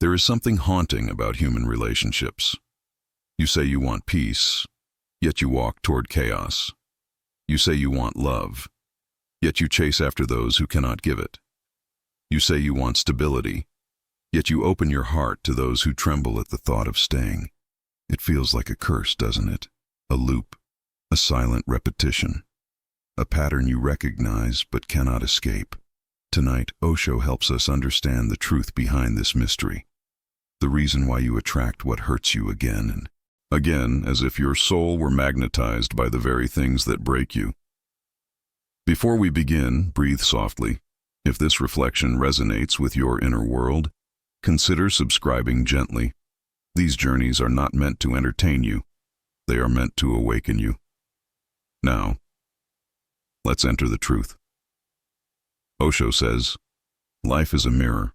There is something haunting about human relationships. You say you want peace, yet you walk toward chaos. You say you want love, yet you chase after those who cannot give it. You say you want stability, yet you open your heart to those who tremble at the thought of staying. It feels like a curse, doesn't it? A loop, a silent repetition, a pattern you recognize but cannot escape. Tonight, Osho helps us understand the truth behind this mystery, the reason why you attract what hurts you again and again, as if your soul were magnetized by the very things that break you. Before we begin, breathe softly. If this reflection resonates with your inner world, consider subscribing gently. These journeys are not meant to entertain you. They are meant to awaken you. Now, let's enter the truth. Osho says, life is a mirror.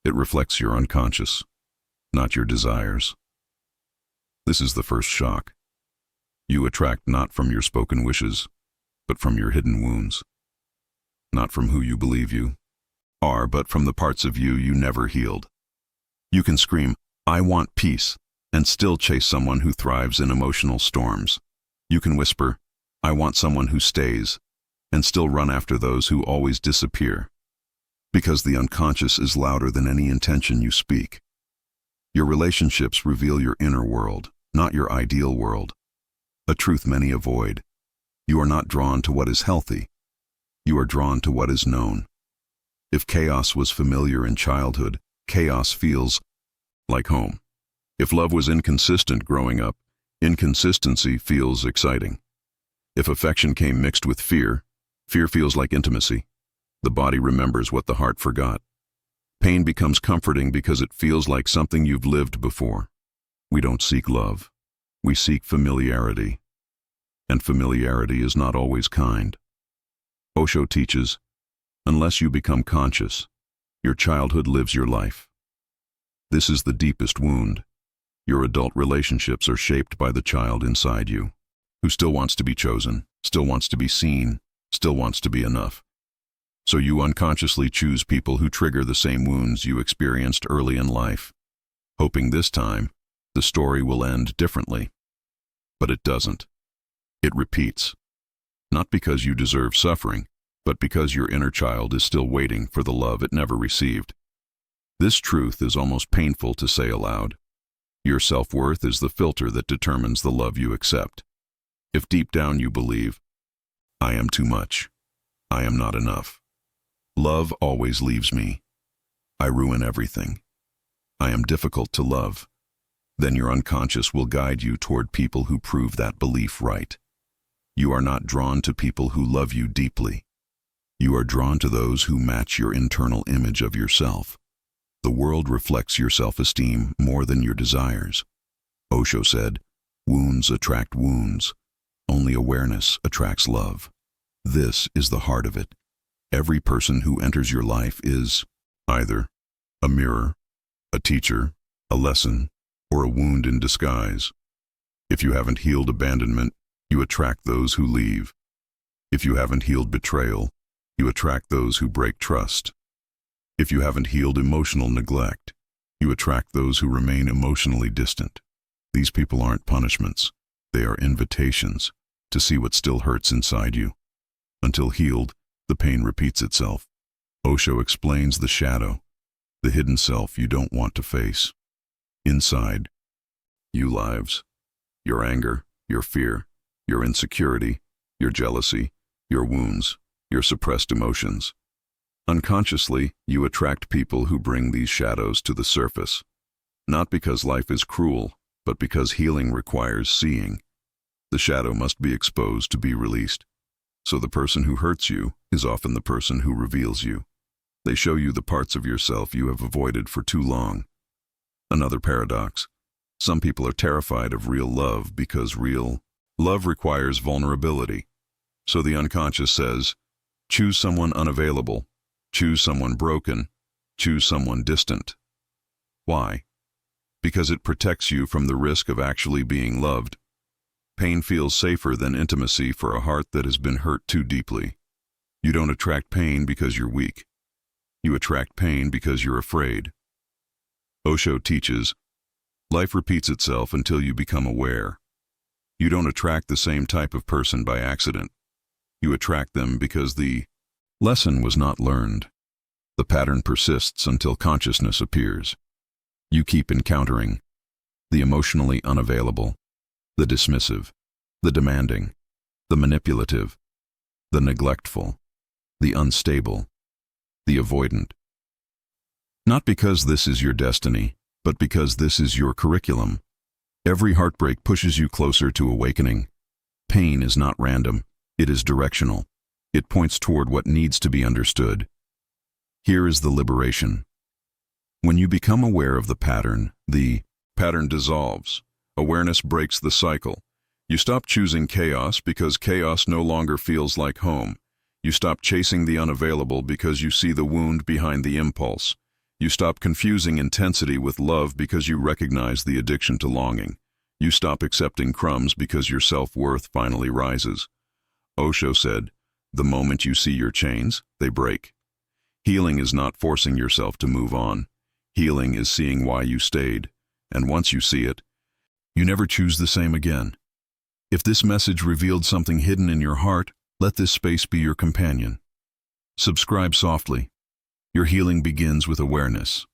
It reflects your unconscious, not your desires. This is the first shock. You attract not from your spoken wishes, but from your hidden wounds. Not from who you believe you are, but from the parts of you you never healed. You can scream, "I want peace," and still chase someone who thrives in emotional storms. You can whisper, "I want someone who stays," and still run after those who always disappear. Because the unconscious is louder than any intention you speak. Your relationships reveal your inner world, not your ideal world. A truth many avoid. You are not drawn to what is healthy. You are drawn to what is known. If chaos was familiar in childhood, chaos feels like home. If love was inconsistent growing up, inconsistency feels exciting. If affection came mixed with fear, fear feels like intimacy. The body remembers what the heart forgot. Pain becomes comforting because it feels like something you've lived before. We don't seek love. We seek familiarity. And familiarity is not always kind. Osho teaches, unless you become conscious, your childhood lives your life. This is the deepest wound. Your adult relationships are shaped by the child inside you, who still wants to be chosen, still wants to be seen, still wants to be enough. So you unconsciously choose people who trigger the same wounds you experienced early in life, hoping this time the story will end differently. But it doesn't. It repeats. Not because you deserve suffering, but because your inner child is still waiting for the love it never received. This truth is almost painful to say aloud. Your self-worth is the filter that determines the love you accept. If deep down you believe, I am too much, I am not enough, love always leaves me, I ruin everything, I am difficult to love, then your unconscious will guide you toward people who prove that belief right. You are not drawn to people who love you deeply. You are drawn to those who match your internal image of yourself. The world reflects your self-esteem more than your desires. Osho said, wounds attract wounds. Only awareness attracts love. This is the heart of it. Every person who enters your life is either a mirror, a teacher, a lesson, or a wound in disguise. If you haven't healed abandonment, you attract those who leave. If you haven't healed betrayal, you attract those who break trust. If you haven't healed emotional neglect, you attract those who remain emotionally distant. These people aren't punishments. They are invitations to see what still hurts inside you. Until healed, the pain repeats itself. Osho explains the shadow, the hidden self you don't want to face. Inside, you lives, your anger, your fear, your insecurity, your jealousy, your wounds, your suppressed emotions. Unconsciously, you attract people who bring these shadows to the surface. Not because life is cruel, but because healing requires seeing. The shadow must be exposed to be released. So the person who hurts you is often the person who reveals you. They show you the parts of yourself you have avoided for too long. Another paradox. Some people are terrified of real love because real love requires vulnerability. So the unconscious says, choose someone unavailable, choose someone broken, choose someone distant. Why? Because it protects you from the risk of actually being loved. Pain feels safer than intimacy for a heart that has been hurt too deeply. You don't attract pain because you're weak. You attract pain because you're afraid. Osho teaches, life repeats itself until you become aware. You don't attract the same type of person by accident. You attract them because the lesson was not learned. The pattern persists until consciousness appears. You keep encountering the emotionally unavailable, the dismissive, the demanding, the manipulative, the neglectful, the unstable, the avoidant. Not because this is your destiny, but because this is your curriculum. Every heartbreak pushes you closer to awakening. Pain is not random, it is directional. It points toward what needs to be understood. Here is the liberation. When you become aware of the pattern dissolves. Awareness breaks the cycle. You stop choosing chaos because chaos no longer feels like home. You stop chasing the unavailable because you see the wound behind the impulse. You stop confusing intensity with love because you recognize the addiction to longing. You stop accepting crumbs because your self-worth finally rises. Osho said, the moment you see your chains, they break. Healing is not forcing yourself to move on. Healing is seeing why you stayed. And once you see it, you never choose the same again. If this message revealed something hidden in your heart, let this space be your companion. Subscribe softly. Your healing begins with awareness.